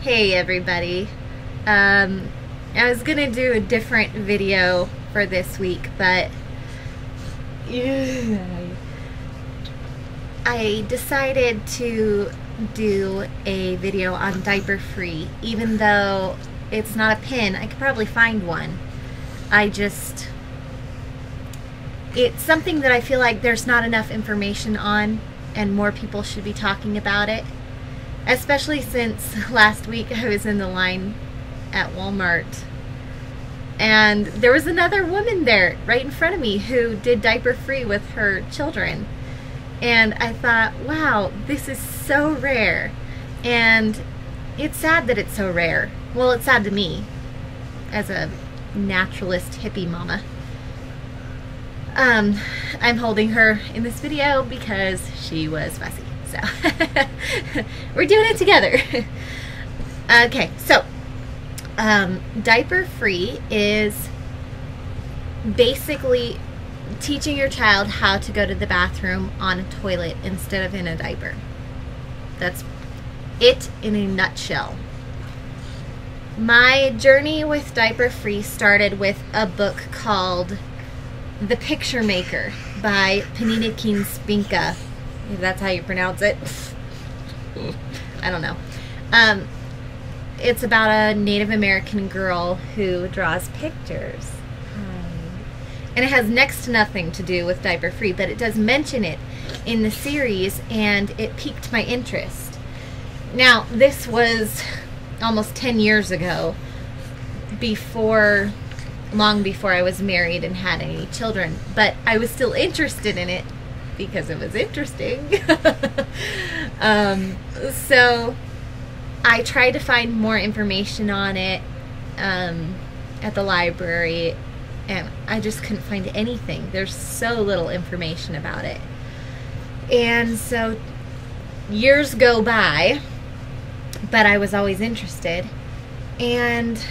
Hey everybody. I was gonna do a different video for this week, but I decided to do a video on Diaper Free. Even though it's not a pin, I could probably find one. It's something that I feel like there's not enough information on, and more people should be talking about it. Especially since last week I was in the line at Walmart and there was another woman there right in front of me who did Diaper Free with her children. And I thought, wow, this is so rare. And it's sad that it's so rare. Well, it's sad to me as a naturalist hippie mama. I'm holding her in this video because she was fussy. So we're doing it together. Okay, so Diaper Free is basically teaching your child how to go to the bathroom on a toilet instead of in a diaper. That's it in a nutshell. My journey with Diaper Free started with a book called The Picture Maker by Panina Spinka. If that's how you pronounce it. I don't know. It's about a Native American girl who draws pictures. And it has next to nothing to do with Diaper Free, but it does mention it in the series, and it piqued my interest. Now, this was almost 10 years ago, long before I was married and had any children, but I was still interested in it because it was interesting. So I tried to find more information on it at the library, and I just couldn't find anything. There's so little information about it. And so years go by, but I was always interested. And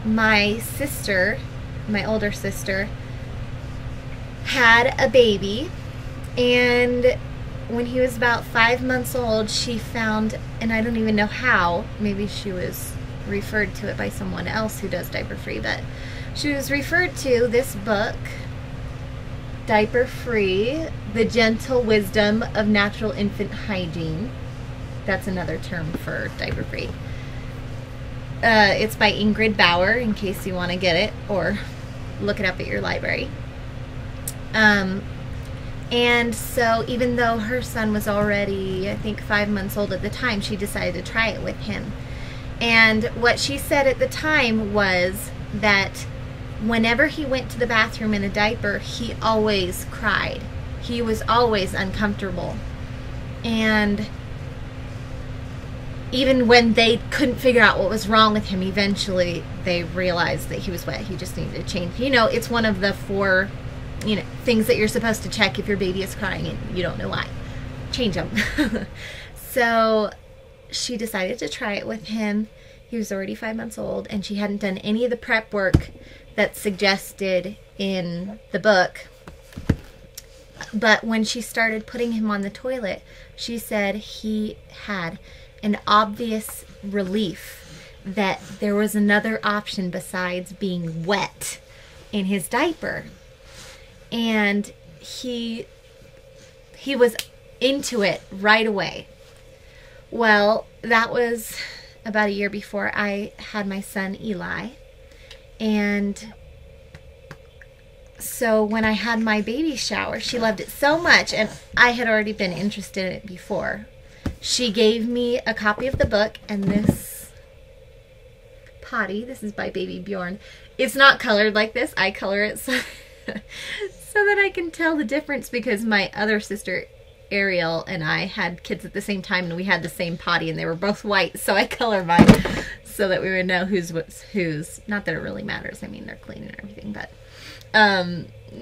my sister, my older sister, had a baby. And when he was about 5 months old, she found, and I don't even know how, maybe she was referred to it by someone else who does Diaper Free, but she was referred to this book, Diaper Free, The Gentle Wisdom of Natural Infant Hygiene. That's another term for Diaper Free. It's by Ingrid Bauer, in case you want to get it, or look it up at your library. And so even though her son was already, I think, 5 months old at the time, she decided to try it with him. And what she said at the time was that whenever he went to the bathroom in a diaper, he always cried. He was always uncomfortable. And even when they couldn't figure out what was wrong with him, eventually they realized that he was wet. He just needed to change. You know, it's one of the 4 things that you're supposed to check if your baby is crying and you don't know why. Change them. So she decided to try it with him. He was already 5 months old, and she hadn't done any of the prep work that's suggested in the book. But when she started putting him on the toilet, she said he had an obvious relief that there was another option besides being wet in his diaper. And he was into it right away. Well, that was about a year before I had my son Eli. And so when I had my baby shower, she loved it so much, and I had already been interested in it before. She gave me a copy of the book and this potty. This is by Baby Bjorn. It's not colored like this. I color it so that I can tell the difference, because my other sister Ariel and I had kids at the same time, and we had the same potty, and they were both white, so I color mine so that we would know who's whose. Not that it really matters. I mean, they're clean and everything, but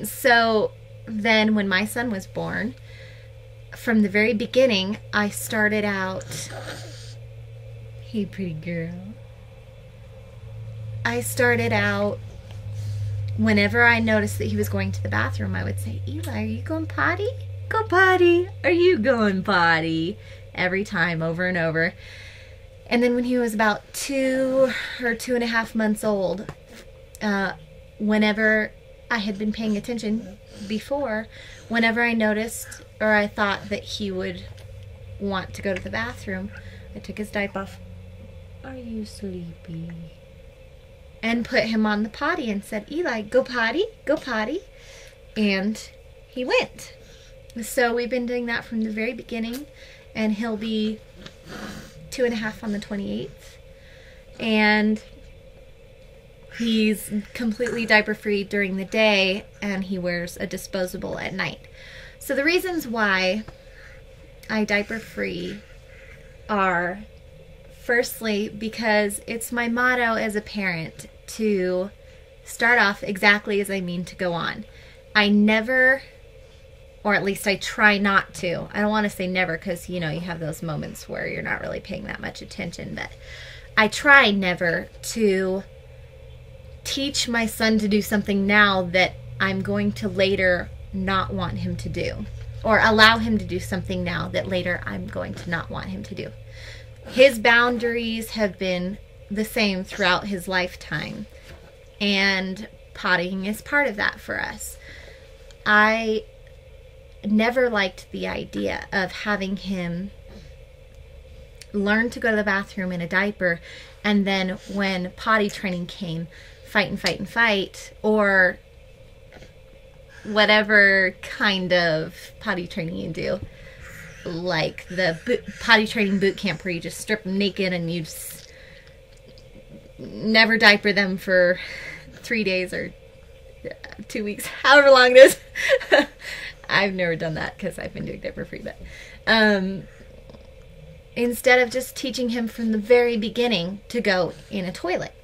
so then when my son was born, from the very beginning, I started out, hey pretty girl, I started out, whenever I noticed that he was going to the bathroom, I would say, Eli, are you going potty? Go potty. Are you going potty? Every time, over and over. And then when he was about 2 or 2.5 months old, whenever I had been paying attention before, whenever I noticed or I thought that he would want to go to the bathroom, I took his diaper off. Are you sleepy? And put him on the potty and said, Eli, go potty, go potty. And he went. So we've been doing that from the very beginning, and he'll be 2.5 on the 28th. And he's completely diaper free during the day, and he wears a disposable at night. So the reasons why I diaper free are, firstly, because it's my motto as a parent to start off exactly as I mean to go on. I never, or at least I try not to. I don't want to say never, because, you know, you have those moments where you're not really paying that much attention, but I try never to teach my son to do something now that I'm going to later not want him to do, or allow him to do something now that later I'm going to not want him to do. His boundaries have been the same throughout his lifetime, and pottying is part of that for us. I never liked the idea of having him learn to go to the bathroom in a diaper, and then when potty training came, fight and fight and fight, or whatever kind of potty training you do, like the potty training boot camp where you just strip them naked and you just never diaper them for 3 days or 2 weeks, however long it is. I've never done that because I've been doing diaper free, but instead of just teaching him from the very beginning to go in a toilet,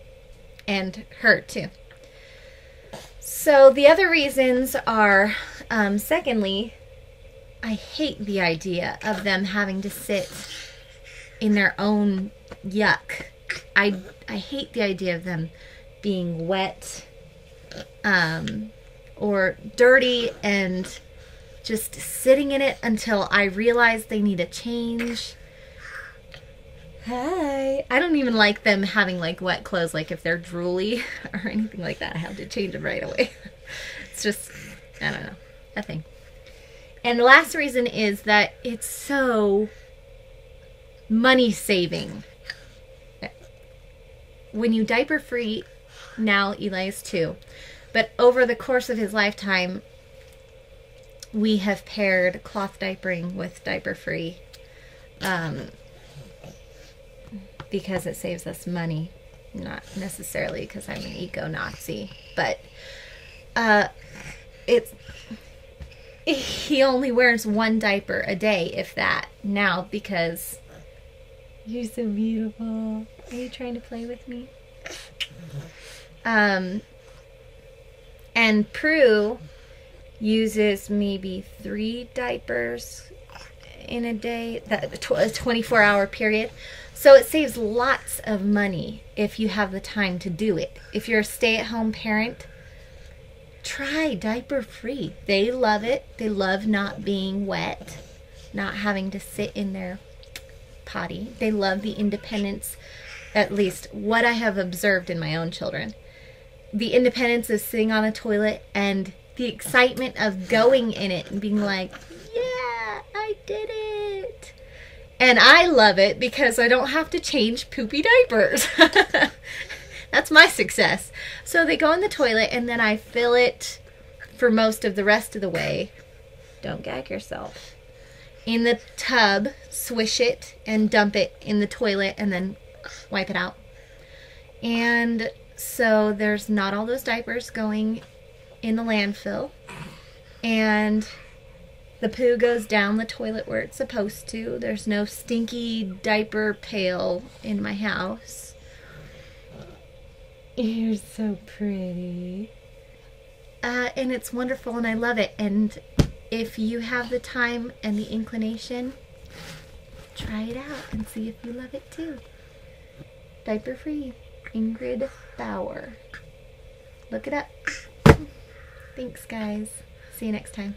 and her too. So the other reasons are, secondly, I hate the idea of them having to sit in their own yuck. I hate the idea of them being wet or dirty and just sitting in it until I realize they need a change. Hi. I don't even like them having like wet clothes, like if they're drooly or anything like that. I have to change them right away. It's just, I don't know, a thing. And the last reason is that it's so money saving. When you diaper free, now Eli is 2, but over the course of his lifetime, we have paired cloth diapering with diaper free. Because it saves us money, not necessarily because I'm an eco-Nazi, but he only wears 1 diaper a day, if that, now, because you're so beautiful. Are you trying to play with me? And Prue uses maybe 3 diapers in a day, a 24-hour period. So it saves lots of money if you have the time to do it. If you're a stay-at-home parent, try diaper free. They love it. They love not being wet, not having to sit in their potty. They love the independence, at least what I have observed in my own children. The independence of sitting on a toilet and the excitement of going in it and being like, yeah, I did it. And I love it because I don't have to change poopy diapers. That's my success. So they go in the toilet and then I fill it for most of the rest of the way. Don't gag yourself. In the tub, swish it and dump it in the toilet and then wipe it out. And so there's not all those diapers going in the landfill. And the poo goes down the toilet where it's supposed to. There's no stinky diaper pail in my house. You're so pretty. And it's wonderful and I love it. And if you have the time and the inclination, try it out and see if you love it too. Diaper Free, Ingrid Bauer. Look it up. Thanks, guys. See you next time.